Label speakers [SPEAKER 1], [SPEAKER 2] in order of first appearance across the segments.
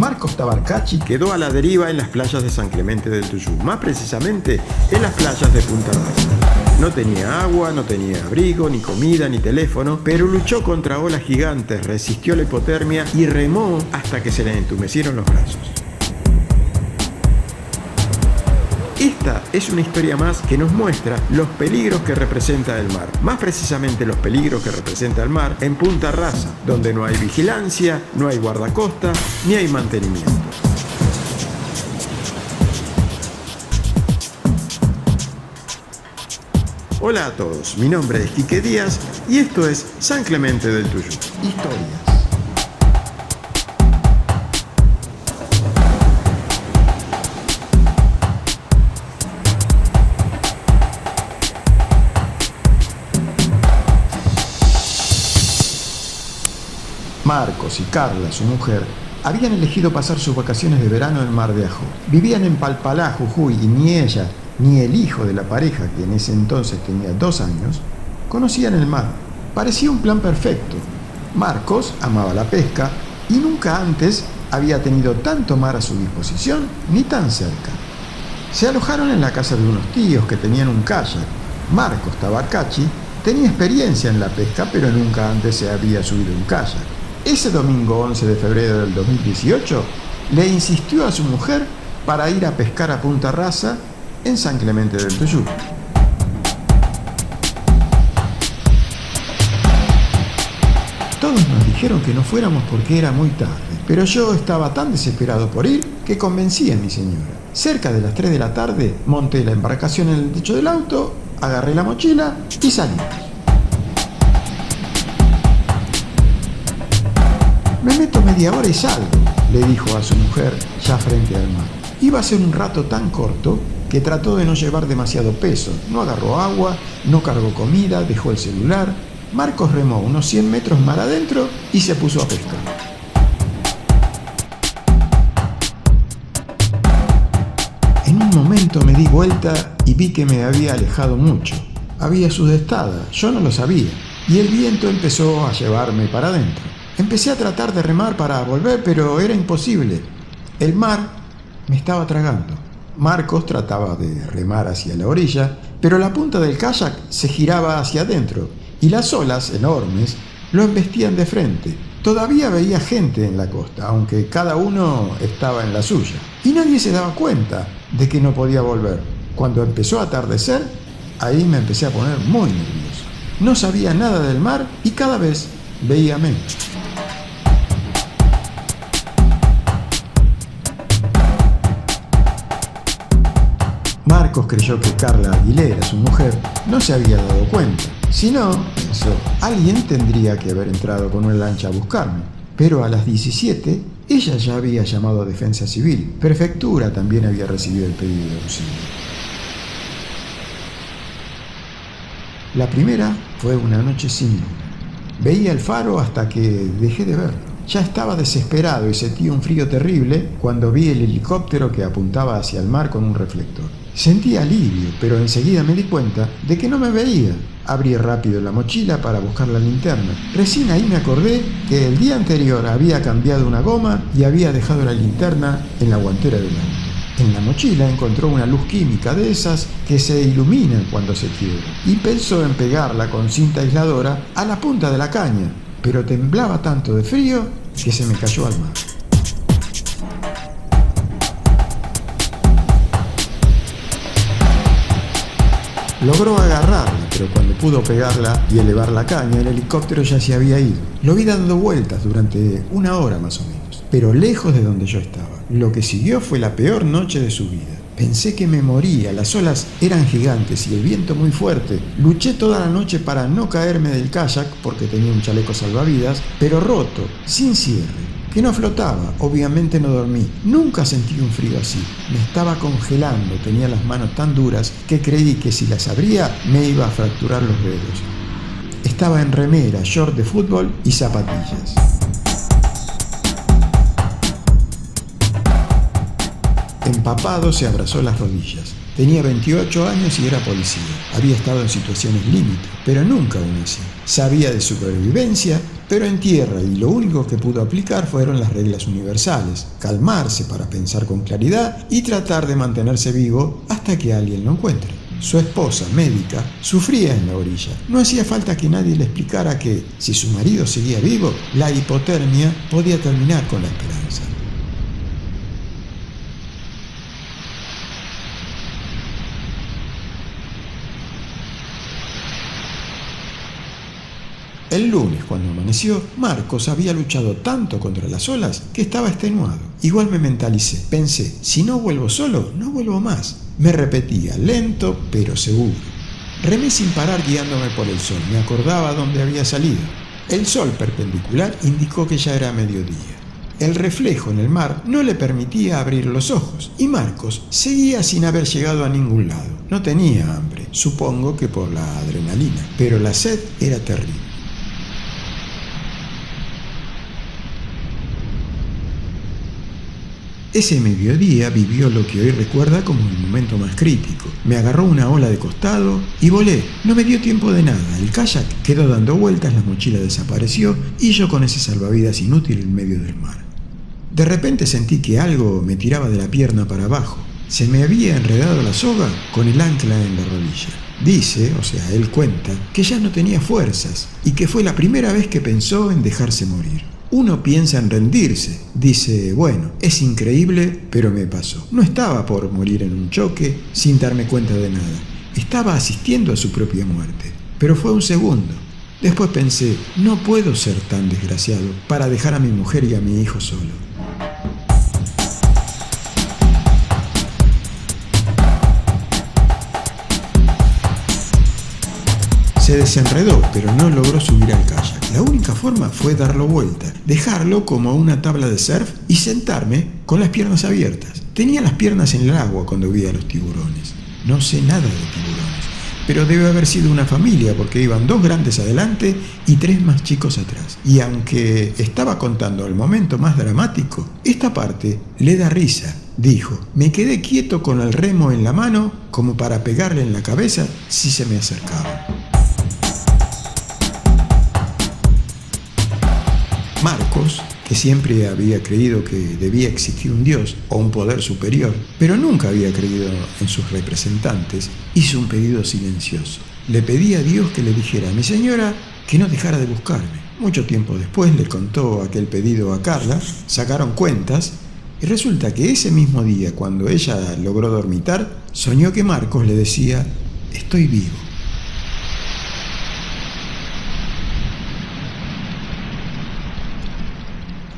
[SPEAKER 1] Marcos Tabarcachi quedó a la deriva en las playas de San Clemente del Tuyú, más precisamente en las playas de Punta Rasa. No tenía agua, no tenía abrigo, ni comida, ni teléfono, pero luchó contra olas gigantes, resistió la hipotermia y remó hasta que se le entumecieron los brazos. Esta es una historia más que nos muestra los peligros que representa el mar, más precisamente los peligros que representa el mar en Punta Rasa, donde no hay vigilancia, no hay guardacosta, ni hay mantenimiento. Hola a todos, mi nombre es Quique Díaz y esto es San Clemente del Tuyú. Historias. Marcos y Carla, su mujer, habían elegido pasar sus vacaciones de verano en Mar de Ajó. Vivían en Palpalá, Jujuy, y ni ella ni el hijo de la pareja, que en ese entonces tenía 2 años, conocían el mar. Parecía un plan perfecto. Marcos amaba la pesca y nunca antes había tenido tanto mar a su disposición ni tan cerca. Se alojaron en la casa de unos tíos que tenían un kayak. Marcos Tabarcachi tenía experiencia en la pesca, pero nunca antes se había subido un kayak. Ese domingo 11 de febrero del 2018, le insistió a su mujer para ir a pescar a Punta Rasa en San Clemente del Tuyú. Todos nos dijeron que no fuéramos porque era muy tarde, pero yo estaba tan desesperado por ir que convencí a mi señora. Cerca de las 3 de la tarde monté la embarcación en el techo del auto, agarré la mochila y salí. Me meto media hora y salgo, le dijo a su mujer ya frente al mar. Iba a ser un rato tan corto que trató de no llevar demasiado peso. No agarró agua, no cargó comida, dejó el celular. Marcos remó unos 100 metros mar adentro y se puso a pescar. En un momento me di vuelta y vi que me había alejado mucho. Había sudestada, yo no lo sabía, y el viento empezó a llevarme para adentro. Empecé a tratar de remar para volver, pero era imposible. El mar me estaba tragando. Marcos trataba de remar hacia la orilla, pero la punta del kayak se giraba hacia adentro y las olas enormes lo embestían de frente. Todavía veía gente en la costa, aunque cada uno estaba en la suya. Y nadie se daba cuenta de que no podía volver. Cuando empezó a atardecer, ahí me empecé a poner muy nervioso. No sabía nada del mar y cada vez veía menos. Marcos creyó que Carla Aguilera, su mujer, no se había dado cuenta. Si no, pensó, alguien tendría que haber entrado con una lancha a buscarme. Pero a las 17, ella ya había llamado a Defensa Civil. Prefectura también había recibido el pedido de auxilio. La primera fue una noche sin luna. Veía el faro hasta que dejé de verlo. Ya estaba desesperado y sentí un frío terrible cuando vi el helicóptero que apuntaba hacia el mar con un reflector. Sentí alivio, pero enseguida me di cuenta de que no me veía. Abrí rápido la mochila para buscar la linterna. Recién ahí me acordé que el día anterior había cambiado una goma y había dejado la linterna en la guantera del auto. En la mochila encontró una luz química de esas que se iluminan cuando se quiebra y pensó en pegarla con cinta aisladora a la punta de la caña, pero temblaba tanto de frío que se me cayó al mar. Logró agarrarla, pero cuando pudo pegarla y elevar la caña, el helicóptero ya se había ido. Lo vi dando vueltas durante 1 hora más o menos, pero lejos de donde yo estaba. Lo que siguió fue la peor noche de su vida. Pensé que me moría, las olas eran gigantes y el viento muy fuerte. Luché toda la noche para no caerme del kayak porque tenía un chaleco salvavidas, pero roto, sin cierre, que no flotaba. Obviamente no dormí. Nunca sentí un frío así. Me estaba congelando, tenía las manos tan duras que creí que si las abría me iba a fracturar los dedos. Estaba en remera, short de fútbol y zapatillas. Empapado se abrazó las rodillas. Tenía 28 años y era policía. Había estado en situaciones límite, pero nunca aún así. Sabía de supervivencia, pero en tierra, y lo único que pudo aplicar fueron las reglas universales: calmarse para pensar con claridad y tratar de mantenerse vivo hasta que alguien lo encuentre. Su esposa, médica, sufría en la orilla. No hacía falta que nadie le explicara que, si su marido seguía vivo, la hipotermia podía terminar con la esperanza. El lunes, cuando amaneció, Marcos había luchado tanto contra las olas que estaba extenuado. Igual me mentalicé. Pensé, si no vuelvo solo, no vuelvo más. Me repetía, lento pero seguro. Remé sin parar guiándome por el sol. Me acordaba dónde había salido. El sol perpendicular indicó que ya era mediodía. El reflejo en el mar no le permitía abrir los ojos y Marcos seguía sin haber llegado a ningún lado. No tenía hambre, supongo que por la adrenalina, pero la sed era terrible. Ese mediodía vivió lo que hoy recuerda como el momento más crítico. Me agarró una ola de costado y volé. No me dio tiempo de nada. El kayak quedó dando vueltas, la mochila desapareció y yo con ese salvavidas inútil en medio del mar. De repente sentí que algo me tiraba de la pierna para abajo. Se me había enredado la soga con el ancla en la rodilla. Dice, o sea, él cuenta, que ya no tenía fuerzas y que fue la primera vez que pensó en dejarse morir. Uno piensa en rendirse, dice, bueno, es increíble, pero me pasó. No estaba por morir en un choque sin darme cuenta de nada. Estaba asistiendo a su propia muerte, pero fue un segundo. Después pensé, no puedo ser tan desgraciado para dejar a mi mujer y a mi hijo solo. Se desenredó, pero no logró subir al kayak. La única forma fue darlo vuelta, dejarlo como una tabla de surf y sentarme con las piernas abiertas. Tenía las piernas en el agua cuando vi a los tiburones. No sé nada de tiburones, pero debe haber sido una familia porque iban 2 grandes adelante y 3 más chicos atrás. Y aunque estaba contando el momento más dramático, esta parte le da risa. Dijo, me quedé quieto con el remo en la mano como para pegarle en la cabeza si se me acercaba. Marcos, que siempre había creído que debía existir un Dios o un poder superior, pero nunca había creído en sus representantes, hizo un pedido silencioso. Le pedí a Dios que le dijera a mi señora que no dejara de buscarme. Mucho tiempo después le contó aquel pedido a Carla, sacaron cuentas y resulta que ese mismo día, cuando ella logró dormitar, soñó que Marcos le decía, estoy vivo.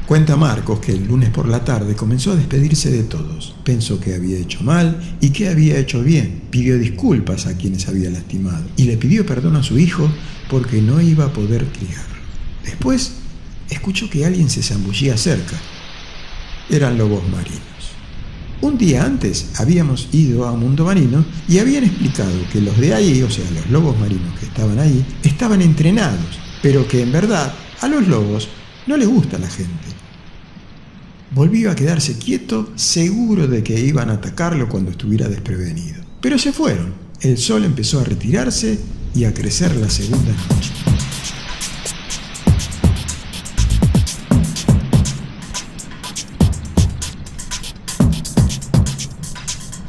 [SPEAKER 1] Cuenta Marcos que el lunes por la tarde comenzó a despedirse de todos. Pensó que había hecho mal y que había hecho bien. Pidió disculpas a quienes había lastimado y le pidió perdón a su hijo porque no iba a poder criarlo. Después escuchó que alguien se zambullía cerca. Eran lobos marinos. Un día antes habíamos ido a Mundo Marino y habían explicado que los de ahí, o sea, los lobos marinos que estaban ahí, estaban entrenados, pero que en verdad a los lobos no les gusta la gente. Volvió a quedarse quieto, seguro de que iban a atacarlo cuando estuviera desprevenido. Pero se fueron. El sol empezó a retirarse y a crecer la segunda noche.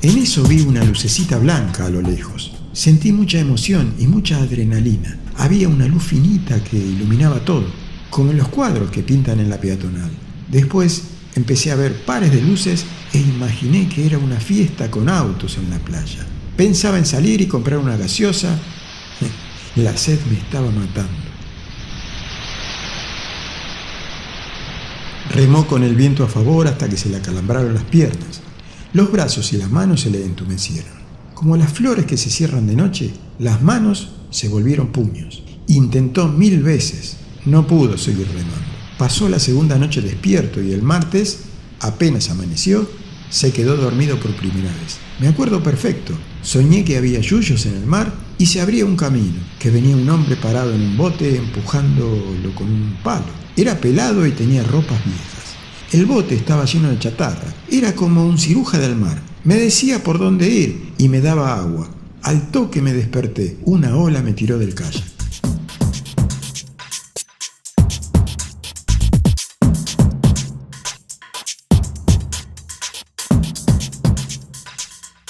[SPEAKER 1] En eso vi una lucecita blanca a lo lejos. Sentí mucha emoción y mucha adrenalina. Había una luz finita que iluminaba todo, como en los cuadros que pintan en la peatonal. Después empecé a ver pares de luces e imaginé que era una fiesta con autos en la playa. Pensaba en salir y comprar una gaseosa. La sed me estaba matando. Remó con el viento a favor hasta que se le acalambraron las piernas. Los brazos y las manos se le entumecieron. Como las flores que se cierran de noche, las manos se volvieron puños. Intentó 1000 veces. No pudo seguir remando. Pasó la segunda noche despierto y el martes, apenas amaneció, se quedó dormido por primera vez. Me acuerdo perfecto. Soñé que había yuyos en el mar y se abría un camino, que venía un hombre parado en un bote empujándolo con un palo. Era pelado y tenía ropas viejas. El bote estaba lleno de chatarra. Era como un ciruja del mar. Me decía por dónde ir y me daba agua. Al toque me desperté. Una ola me tiró del kayak.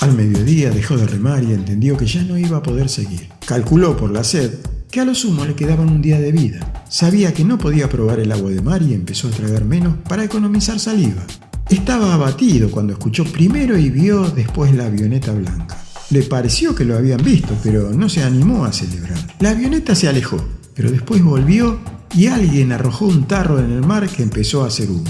[SPEAKER 1] Al mediodía dejó de remar y entendió que ya no iba a poder seguir. Calculó por la sed que a lo sumo le quedaban un día de vida. Sabía que no podía probar el agua de mar y empezó a tragar menos para economizar saliva. Estaba abatido cuando escuchó primero y vio después la avioneta blanca. Le pareció que lo habían visto, pero no se animó a celebrar. La avioneta se alejó, pero después volvió y alguien arrojó un tarro en el mar que empezó a hacer humo.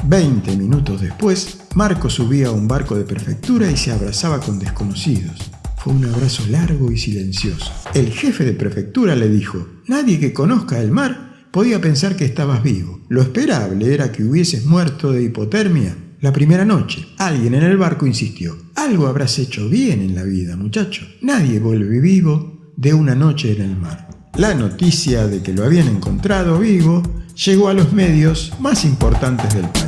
[SPEAKER 1] 20 minutos después, Marcos subía a un barco de prefectura y se abrazaba con desconocidos. Fue un abrazo largo y silencioso. El jefe de prefectura le dijo: «Nadie que conozca el mar podía pensar que estabas vivo. Lo esperable era que hubieses muerto de hipotermia la primera noche». Alguien en el barco insistió: «Algo habrás hecho bien en la vida, muchacho. Nadie vuelve vivo de una noche en el mar». La noticia de que lo habían encontrado vivo llegó a los medios más importantes del país.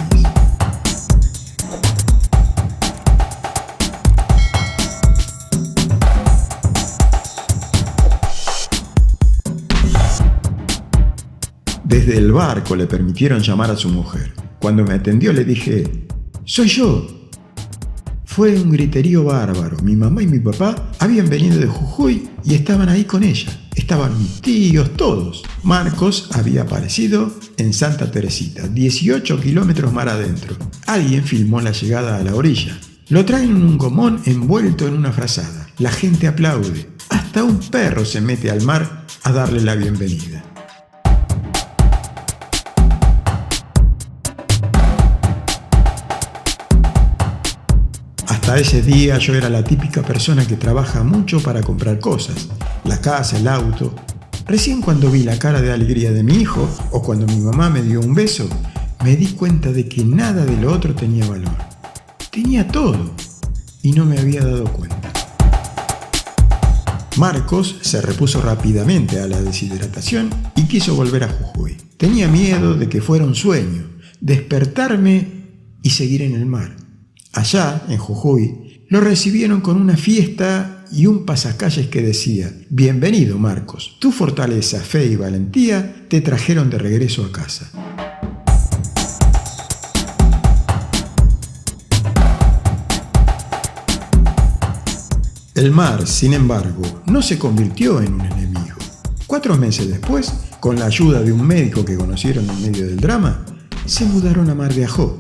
[SPEAKER 1] Desde el barco le permitieron llamar a su mujer. Cuando me atendió le dije: «Soy yo». Fue un griterío bárbaro. Mi mamá y mi papá habían venido de Jujuy y estaban ahí con ella. Estaban mis tíos, todos. Marcos había aparecido en Santa Teresita, 18 kilómetros mar adentro. Alguien filmó la llegada a la orilla. Lo traen en un gomón envuelto en una frazada. La gente aplaude. Hasta un perro se mete al mar a darle la bienvenida. Hasta ese día yo era la típica persona que trabaja mucho para comprar cosas, la casa, el auto. Recién cuando vi la cara de alegría de mi hijo o cuando mi mamá me dio un beso, me di cuenta de que nada de lo otro tenía valor. Tenía todo y no me había dado cuenta. Marcos se repuso rápidamente a la deshidratación y quiso volver a Jujuy. Tenía miedo de que fuera un sueño, despertarme y seguir en el mar. Allá, en Jujuy, lo recibieron con una fiesta y un pasacalles que decía: «Bienvenido, Marcos. Tu fortaleza, fe y valentía te trajeron de regreso a casa». El mar, sin embargo, no se convirtió en un enemigo. 4 meses después, con la ayuda de un médico que conocieron en medio del drama, se mudaron a Mar de Ajó.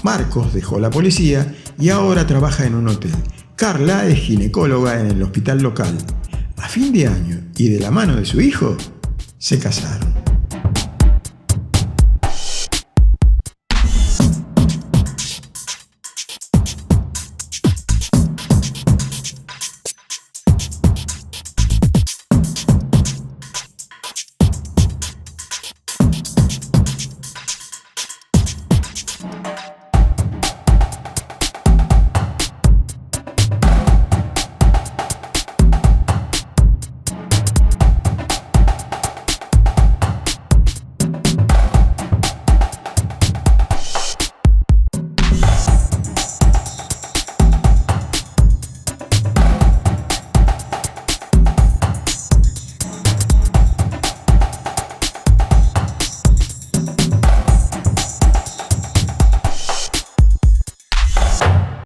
[SPEAKER 1] Marcos dejó la policía y ahora trabaja en un hotel. Carla es ginecóloga en el hospital local. A fin de año y de la mano de su hijo, se casaron.